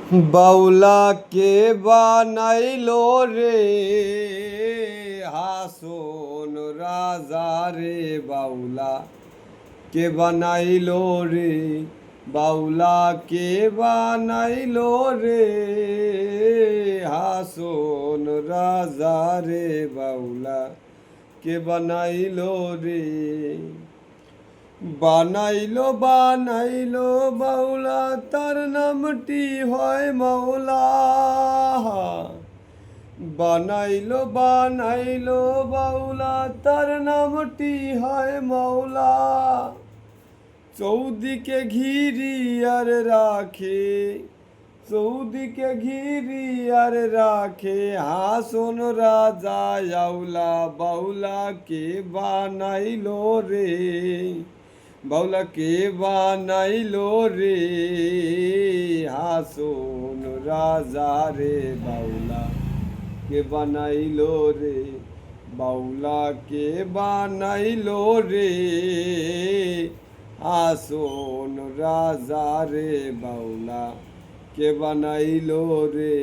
বাউলা কে বানাইলো রে হাসন রাজা রে বাউলা কে বানাইলো রে বাউলা কে বানাইলো রে হাসন রাজা রে বাউলা কে বানাইলো রে বানাইলো বাউলা তার নামটি হয় মাওলা বানাইলো বাউলা তার নামটি হয় মাওলা চৌদিকে ঘিরি আর রাখে চৌদিকে ঘিরি আর রাখে হাসন রাজা আউলা বাউলা কে বানাইলো রে বাউলা কে বানাইলো রে হাসন রাজা রে বাউলা কে বানাইলো রে বাউলা কে বানাইলো রে হাসন রাজা রে বাউলা কে বানাইলো রে।